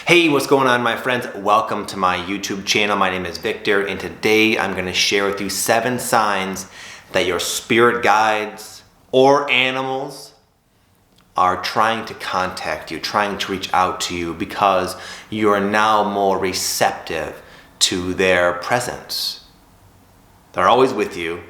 Hey, what's going on, my friends? Welcome to my YouTube channel. My name is Victor, and today I'm going to share with you 7 signs that your spirit guides or animals are trying to contact you, trying to reach out to you because you are now more receptive to their presence. They're always with you,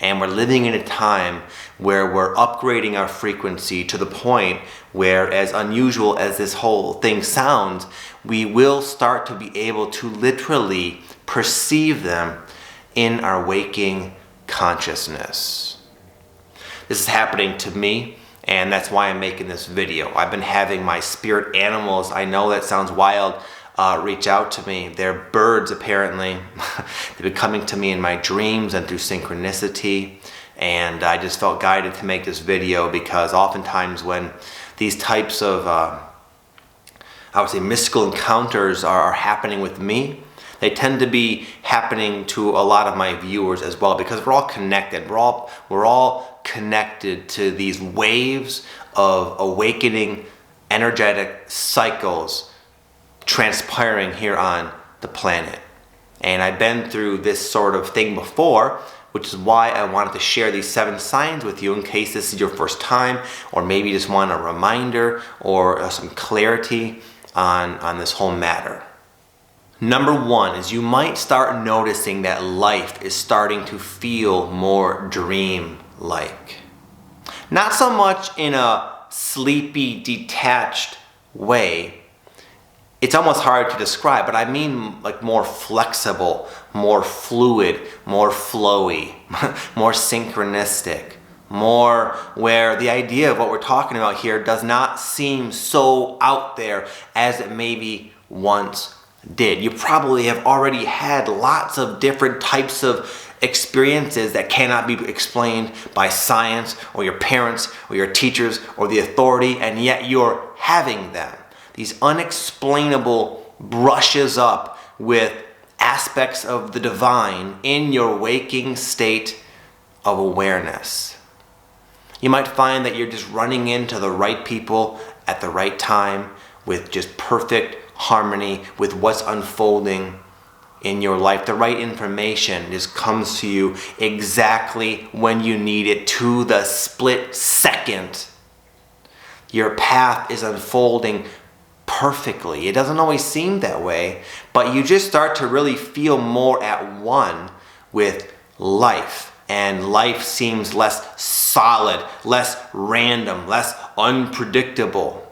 and we're living in a time where we're upgrading our frequency to the point where, as unusual as this whole thing sounds, we will start to be able to literally perceive them in our waking consciousness. This is happening to me, and that's why I'm making this video. I've been having my spirit animals, I know that sounds wild, reach out to me. They're birds, apparently. They've been coming to me in my dreams and through synchronicity, and I just felt guided to make this video because oftentimes when these types of, I would say, mystical encounters are happening with me, they tend to be happening to a lot of my viewers as well, because we're all connected. We're all connected to these waves of awakening energetic cycles transpiring here on the planet. And I've been through this sort of thing before, which is why I wanted to share these 7 signs with you in case this is your first time, or maybe you just want a reminder or some clarity on this whole matter. Number 1 is you might start noticing that life is starting to feel more dream-like. Not so much in a sleepy, detached way. It's almost hard to describe, but I mean like more flexible, more fluid, more flowy, more synchronistic, more where the idea of what we're talking about here does not seem so out there as it maybe once did. You probably have already had lots of different types of experiences that cannot be explained by science or your parents or your teachers or the authority, and yet you're having them. These unexplainable brushes up with aspects of the divine in your waking state of awareness. You might find that you're just running into the right people at the right time with just perfect harmony with what's unfolding in your life. The right information just comes to you exactly when you need it, to the split second. Your path is unfolding perfectly. It doesn't always seem that way, but you just start to really feel more at one with life, and life seems less solid, less random, less unpredictable,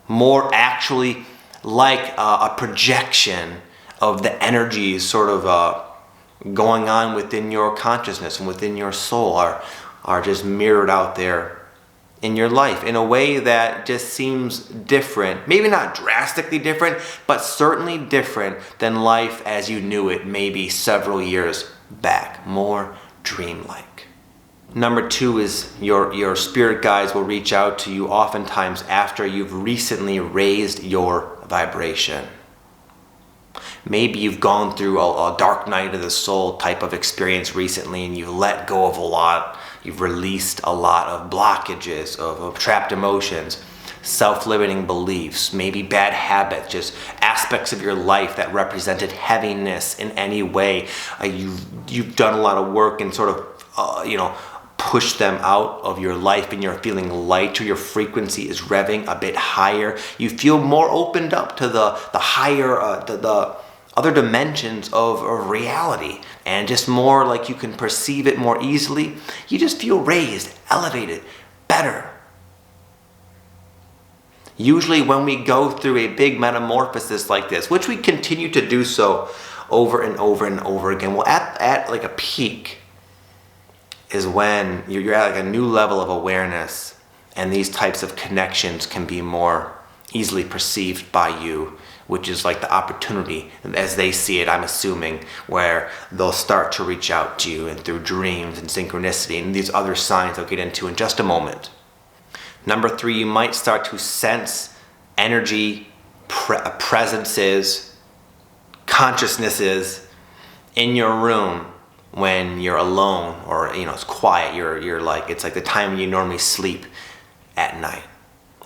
more actually like a projection of the energies sort of going on within your consciousness and within your soul are just mirrored out there in your life in a way that just seems different. Maybe not drastically different, but certainly different than life as you knew it maybe several years back. More dreamlike. Number 2 is your spirit guides will reach out to you oftentimes after you've recently raised your vibration. Maybe you've gone through a dark night of the soul type of experience recently, and you've let go of a lot. You've released a lot of blockages, of trapped emotions, self-limiting beliefs, maybe bad habits, just aspects of your life that represented heaviness in any way. You've done a lot of work and sort of, push them out of your life, and you're feeling lighter. Your frequency is revving a bit higher. You feel more opened up to the higher, the other dimensions of reality, and just more like you can perceive it more easily. You just feel raised, elevated, better. Usually when we go through a big metamorphosis like this, which we continue to do so over and over and over again, well, at like a peak is when you're at like a new level of awareness, and these types of connections can be more easily perceived by you, which is like the opportunity, as they see it, I'm assuming, where they'll start to reach out to you, and through dreams and synchronicity and these other signs I'll get into in just a moment. Number 3, you might start to sense energy, presences, consciousnesses in your room when you're alone, or it's quiet. You're like, it's like the time you normally sleep at night.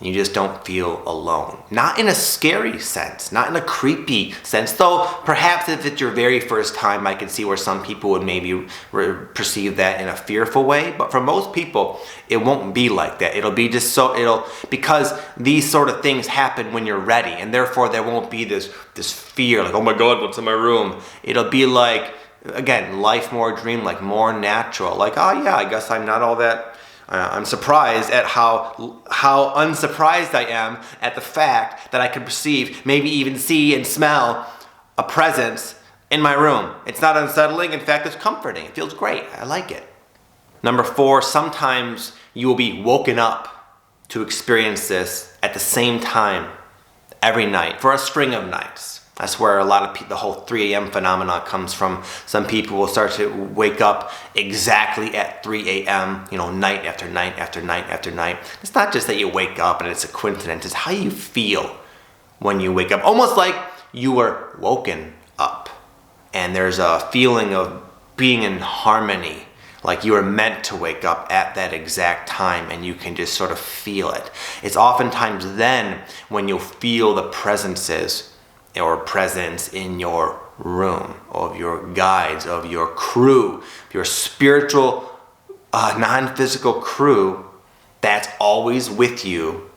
You just don't feel alone. Not in a scary sense, not in a creepy sense, though perhaps if it's your very first time, I can see where some people would maybe perceive that in a fearful way. But for most people, it won't be like that. It'll be just because these sort of things happen when you're ready, and therefore there won't be this fear, like, oh my God, what's in my room? It'll be like, again, life more dreamlike, more natural. Like, oh yeah, I guess I'm not all that. I'm surprised at how unsurprised I am at the fact that I can perceive, maybe even see and smell a presence in my room. It's not unsettling. In fact, it's comforting. It feels great. I like it. Number 4, sometimes you will be woken up to experience this at the same time every night for a string of nights. That's where a lot of the whole 3 a.m. phenomena comes from. Some people will start to wake up exactly at 3 a.m., night after night after night after night. It's not just that you wake up and it's a coincidence. It's how you feel when you wake up. Almost like you were woken up. And there's a feeling of being in harmony. Like you were meant to wake up at that exact time and you can just sort of feel it. It's oftentimes then when you'll feel the presences or presence in your room, of your guides, of your crew, your spiritual, non-physical crew that's always with you.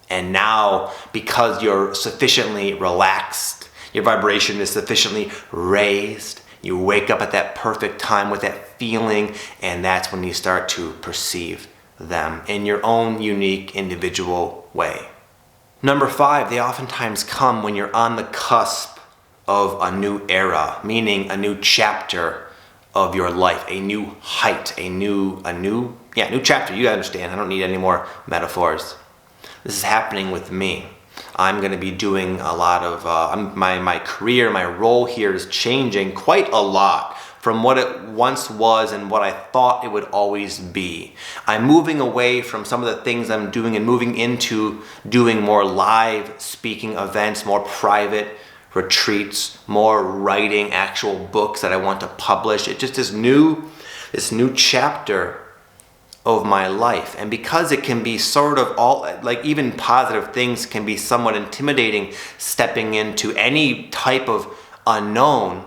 And now, because you're sufficiently relaxed, your vibration is sufficiently raised, you wake up at that perfect time with that feeling, and that's when you start to perceive them in your own unique, individual way. Number 5, they oftentimes come when you're on the cusp of a new era, meaning a new chapter of your life, a new height, a new chapter. You understand, I don't need any more metaphors. This is happening with me. I'm going to be doing a lot of, my career, my role here is changing quite a lot from what it once was and what I thought it would always be. I'm moving away from some of the things I'm doing and moving into doing more live speaking events, more private retreats, more writing actual books that I want to publish. It's just this new chapter of my life. And because it can be sort of even positive things can be somewhat intimidating stepping into any type of unknown,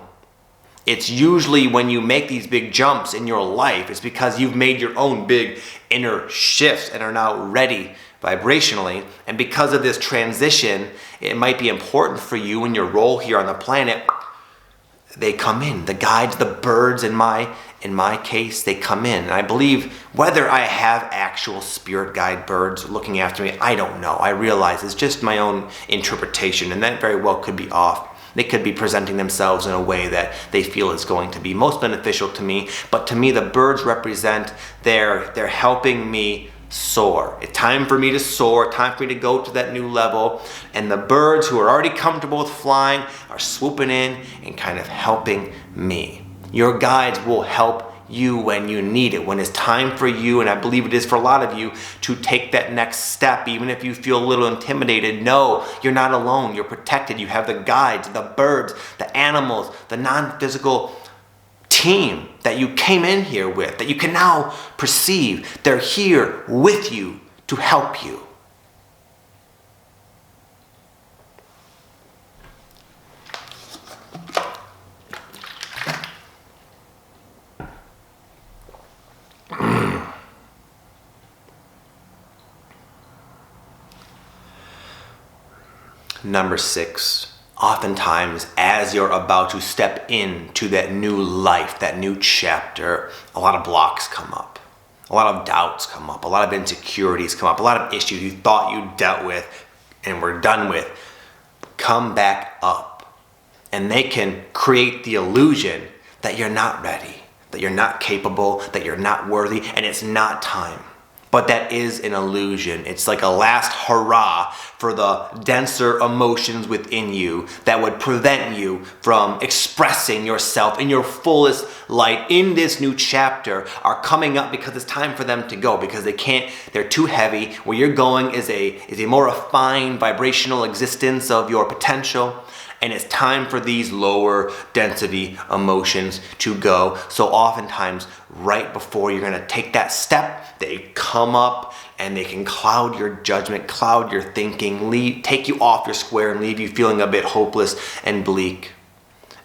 it's usually when you make these big jumps in your life, it's because you've made your own big inner shifts and are now ready vibrationally. And because of this transition, it might be important for you in your role here on the planet. They come in, the guides, the birds in my case, they come in. And I believe whether I have actual spirit guide birds looking after me, I don't know. I realize it's just my own interpretation, and that very well could be off. They could be presenting themselves in a way that they feel is going to be most beneficial to me. But to me, the birds represent, they're helping me soar. It's time for me to soar, time for me to go to that new level. And the birds who are already comfortable with flying are swooping in and kind of helping me. Your guides will help you when you need it, when it's time for you, and I believe it is for a lot of you, to take that next step. Even if you feel a little intimidated, no, you're not alone. You're protected. You have the guides, the birds, the animals, the non-physical team that you came in here with, that you can now perceive. They're here with you to help you. Number 6, oftentimes as you're about to step into that new life, that new chapter, a lot of blocks come up. A lot of doubts come up. A lot of insecurities come up. A lot of issues you thought you dealt with and were done with come back up. And they can create the illusion that you're not ready, that you're not capable, that you're not worthy, and it's not time. But that is an illusion. It's like a last hurrah for the denser emotions within you that would prevent you from expressing yourself in your fullest light in this new chapter are coming up because it's time for them to go, because they're too heavy. Where you're going is a more refined vibrational existence of your potential. And it's time for these lower density emotions to go. So oftentimes, right before you're gonna take that step, they come up and they can cloud your judgment, cloud your thinking, take you off your square and leave you feeling a bit hopeless and bleak.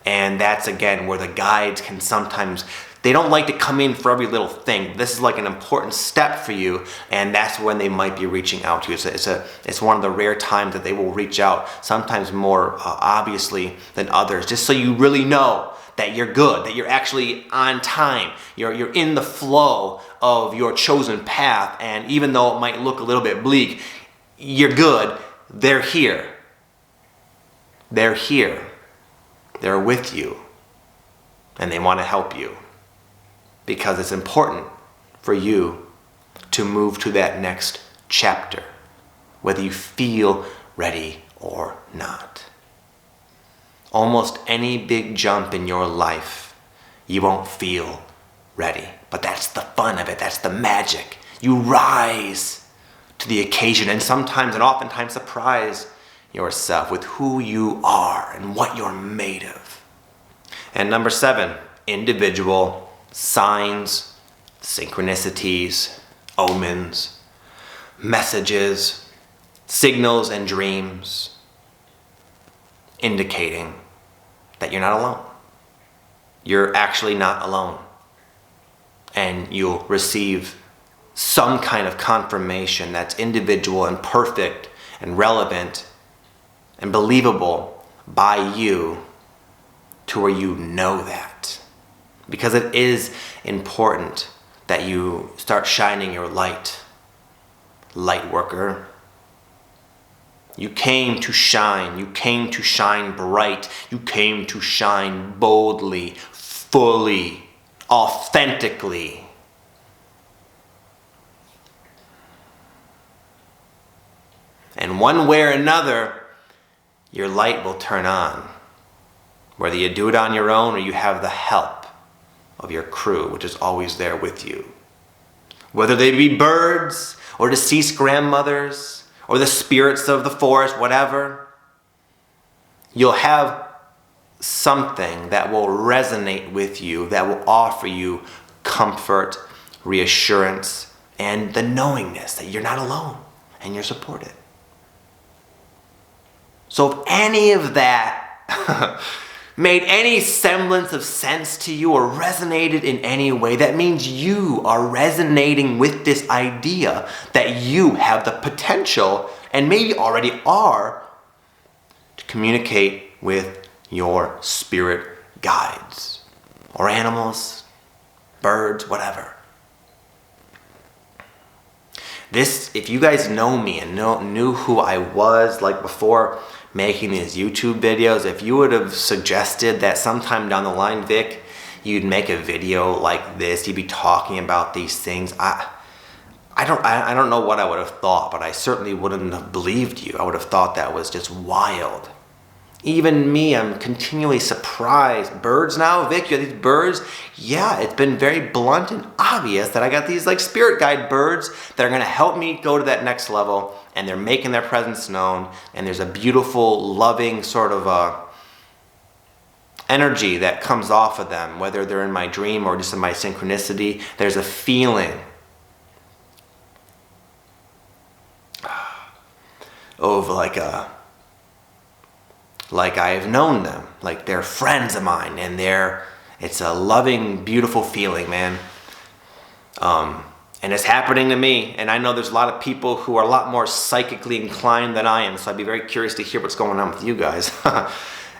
And that's again where the guides can sometimes, they don't like to come in for every little thing. This is like an important step for you, and that's when they might be reaching out to you. It's one of the rare times that they will reach out, sometimes more obviously than others, just so you really know that you're good, that you're actually on time, you're in the flow of your chosen path, and even though it might look a little bit bleak, you're good. They're here. They're here. They're with you, and they want to help you, because it's important for you to move to that next chapter, whether you feel ready or not. Almost any big jump in your life, you won't feel ready. But that's the fun of it. That's the magic. You rise to the occasion and sometimes and oftentimes surprise yourself with who you are and what you're made of. And number 7, individual signs, synchronicities, omens, messages, signals, and dreams indicating that you're not alone. You're actually not alone. And you'll receive some kind of confirmation that's individual and perfect and relevant and believable by you to where you know that. Because it is important that you start shining your light, light worker. You came to shine. You came to shine bright. You came to shine boldly, fully, authentically. And one way or another, your light will turn on. Whether you do it on your own or you have the help of your crew, which is always there with you. Whether they be birds or deceased grandmothers, or the spirits of the forest, whatever, you'll have something that will resonate with you, that will offer you comfort, reassurance, and the knowingness that you're not alone and you're supported. So if any of that made any semblance of sense to you or resonated in any way, that means you are resonating with this idea that you have the potential, and maybe already are, to communicate with your spirit guides or animals, birds, whatever. This, if you guys know me and knew who I was like before making these YouTube videos, if you would have suggested that sometime down the line, Vic, you'd make a video like this, you'd be talking about these things, I don't know what I would have thought, but I certainly wouldn't have believed you. I would have thought that was just wild. Even me, I'm continually surprised. Birds now, Vic, you have these birds? Yeah, it's been very blunt and obvious that I got these like spirit guide birds that are gonna help me go to that next level, and they're making their presence known, and there's a beautiful, loving sort of energy that comes off of them, whether they're in my dream or just in my synchronicity. There's a feeling of like I've known them, like they're friends of mine, and it's a loving, beautiful feeling, man. And it's happening to me, and I know there's a lot of people who are a lot more psychically inclined than I am, so I'd be very curious to hear what's going on with you guys.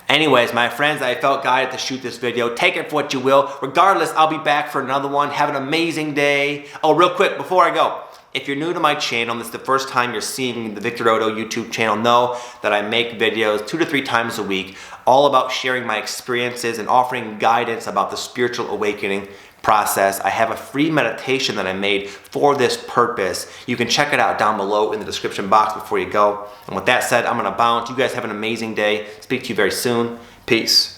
Anyways, my friends, I felt guided to shoot this video. Take it for what you will. Regardless, I'll be back for another one. Have an amazing day. Oh, real quick, before I go, if you're new to my channel and this is the first time you're seeing the Victor Oddo YouTube channel, know that I make videos 2 to 3 times a week, all about sharing my experiences and offering guidance about the spiritual awakening process. I have a free meditation that I made for this purpose. You can check it out down below in the description box before you go. And with that said, I'm gonna bounce. You guys have an amazing day. Speak to you very soon. Peace.